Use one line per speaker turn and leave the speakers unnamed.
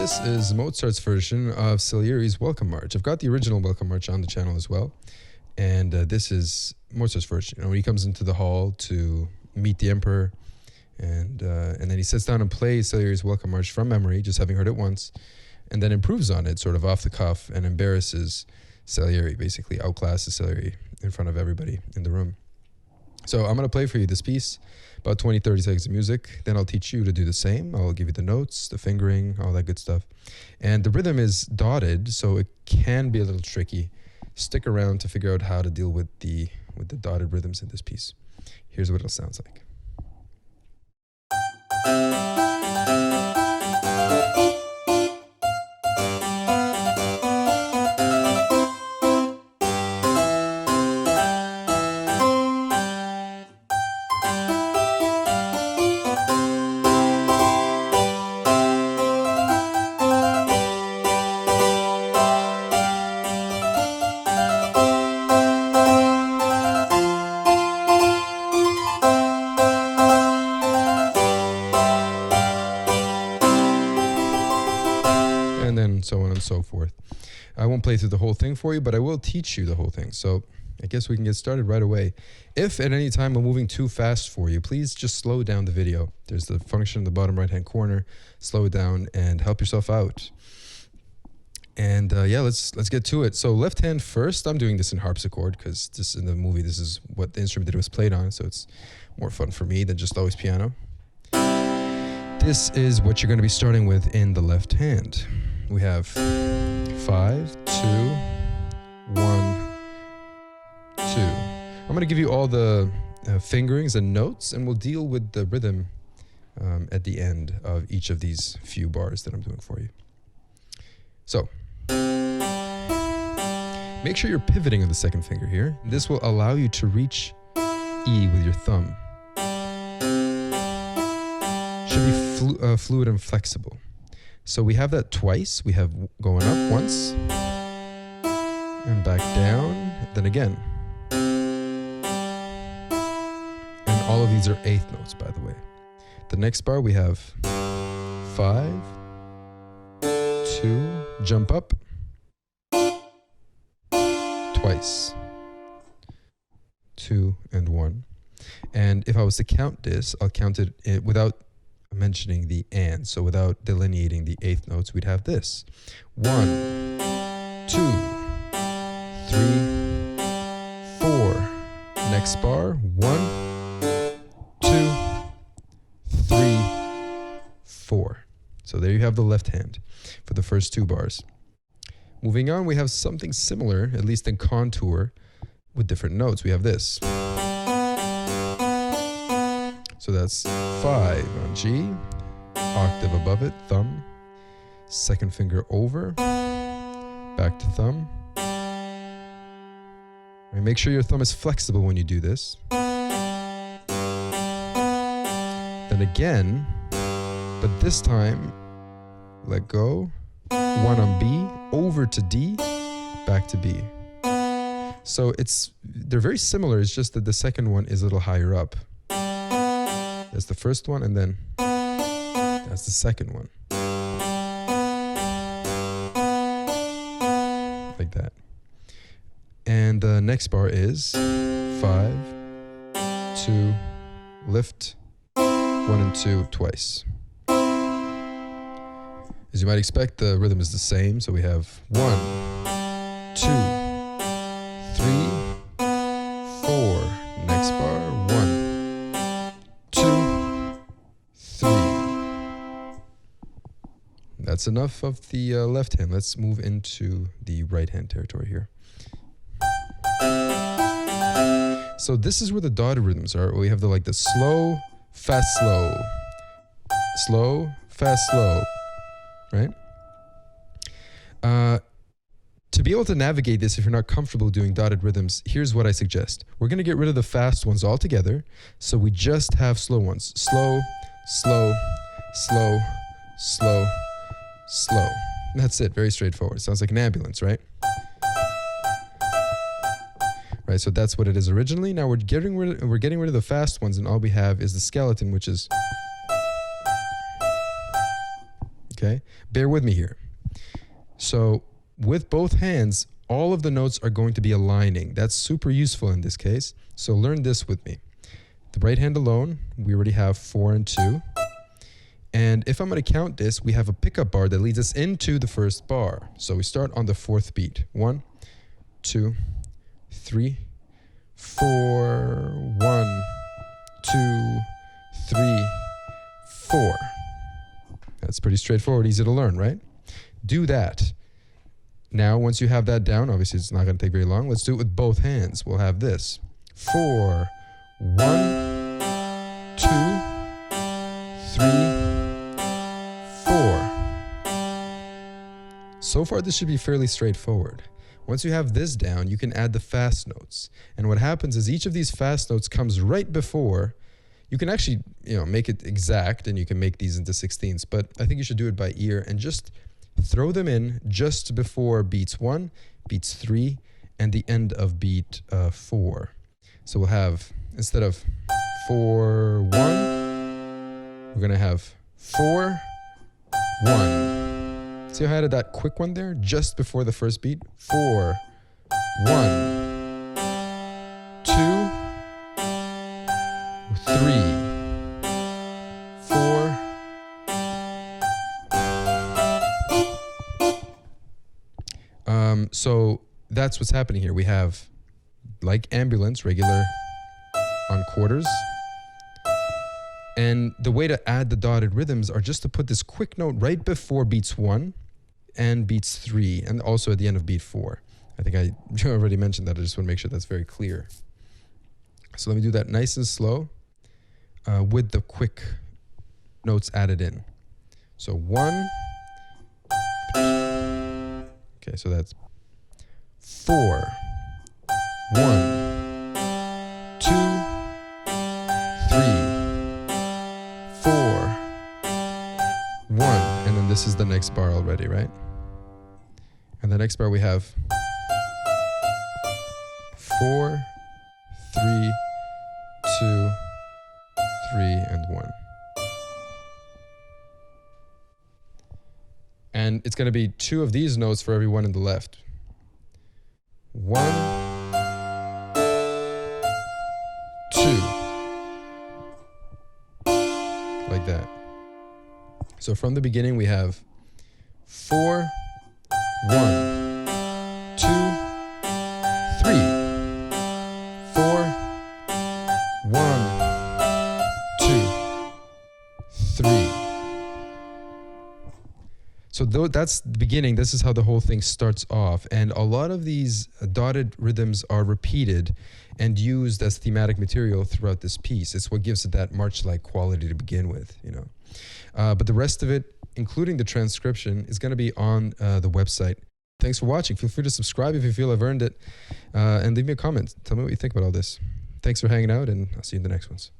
this is Mozart's version of Salieri's Welcome March. I've got the original Welcome March on the channel as well. And this is Mozart's version. You know, when he comes into the hall to meet the emperor, and then he sits down and plays Salieri's Welcome March from memory, just having heard it once, and then improves on it sort of off the cuff and embarrasses Salieri, basically outclasses Salieri in front of everybody in the room. So I'm going to play for you this piece, about 20, 30 seconds of music. Then I'll teach you to do the same. I'll give you the notes, the fingering, all that good stuff. And the rhythm is dotted, so it can be a little tricky. Stick around to figure out how to deal with the dotted rhythms in this piece. Here's what it sounds like. And then so on and so forth. I won't play through the whole thing for you, but I will teach you the whole thing. So I guess we can get started right away. If at any time I'm moving too fast for you, please just slow down the video. There's the function in the bottom right-hand corner. Slow it down and help yourself out. And yeah, let's get to it. So left hand first. I'm doing this in harpsichord because this in the movie, this is what the instrument that it was played on. So it's more fun for me than just always piano. This is what you're going to be starting with in the left hand. We have 5, 2, 1, 2. I'm going to give you all the fingerings and notes, and we'll deal with the rhythm at the end of each of these few bars that I'm doing for you. So, make sure you're pivoting on the second finger here. This will allow you to reach E with your thumb. Should be fluid and flexible. So we have that twice. We have going up once, and back down, then again. And all of these are eighth notes, by the way. The next bar we have 5, 2, jump up, twice, 2 and 1. And if I was to count this, I'll count it without mentioning the and, so without delineating the eighth notes, we'd have this: 1, 2, 3, 4. Next bar: 1, 2, 3, 4. So there you have the left hand for the first two bars. Moving on, we have something similar, at least in contour, with different notes. We have this. So that's 5 on G, octave above it, thumb, second finger over, back to thumb. And make sure your thumb is flexible when you do this. Then again, but this time, let go, 1 on B, over to D, back to B. So they're very similar, it's just that the second one is a little higher up. That's the first one, and then that's the second one. Like that. And the next bar is 5, 2, lift, 1 and 2 twice. As you might expect, the rhythm is the same, so we have 1, 2, 3, 4. Next bar, 1, 2, 3. That's enough of the left hand. Let's move into the right hand territory here. So this is where the dotted rhythms are. We have the slow, fast, slow, slow, fast, slow, right? To be able to navigate this, if you're not comfortable doing dotted rhythms, here's what I suggest. We're going to get rid of the fast ones altogether, so we just have slow ones. Slow, slow, slow, slow, slow. That's it. Very straightforward. Sounds like an ambulance, right? Right, so that's what it is originally. Now we're getting rid of the fast ones, and all we have is the skeleton, which is... Okay, bear with me here. So with both hands, all of the notes are going to be aligning. That's super useful in this case. So learn this with me. The right hand alone, we already have 4 and 2. And if I'm going to count this, we have a pickup bar that leads us into the first bar. So we start on the 4th beat. 1, 2, 3, 4. 1, 2, 3, 4. That's pretty straightforward, easy to learn, right? Do that. Now, once you have that down, obviously it's not going to take very long. Let's do it with both hands. We'll have this. 4, 1, 2, 3, 4. So far, this should be fairly straightforward. Once you have this down, you can add the fast notes. And what happens is each of these fast notes comes right before. You can actually, make it exact, and you can make these into 16ths, but I think you should do it by ear and just throw them in just before beats 1, beats 3, and the end of beat 4. So we'll have, instead of 4, 1, we're going to have 4, 1. See how I added that quick one there just before the first beat? 4, 1, 2, 3, 4. So that's what's happening here. We have, like ambulance, regular on quarters. And the way to add the dotted rhythms are just to put this quick note right before beats 1 and beats 3, and also at the end of beat 4. I think I already mentioned that. I just want to make sure that's very clear. So let me do that nice and slow with the quick notes added in. So 1. Okay, so that's 4, 1, 2, 3, 4, 1. And then this is the next bar already, right? And the next bar we have 4, 3, 2, 3, and 1. And it's going to be 2 of these notes for every one in the left. 1, 2. Like that. So from the beginning we have 4, 1, 2, 3, 4, 1, 2, 3. So that's the beginning. This is how the whole thing starts off. And a lot of these dotted rhythms are repeated and used as thematic material throughout this piece. It's what gives it that march-like quality to begin with, But the rest of it, including the transcription, is going to be on the website. Thanks for watching. Feel free to subscribe if you feel I've earned it. And leave me a comment. Tell me what you think about all this. Thanks for hanging out, and I'll see you in the next ones.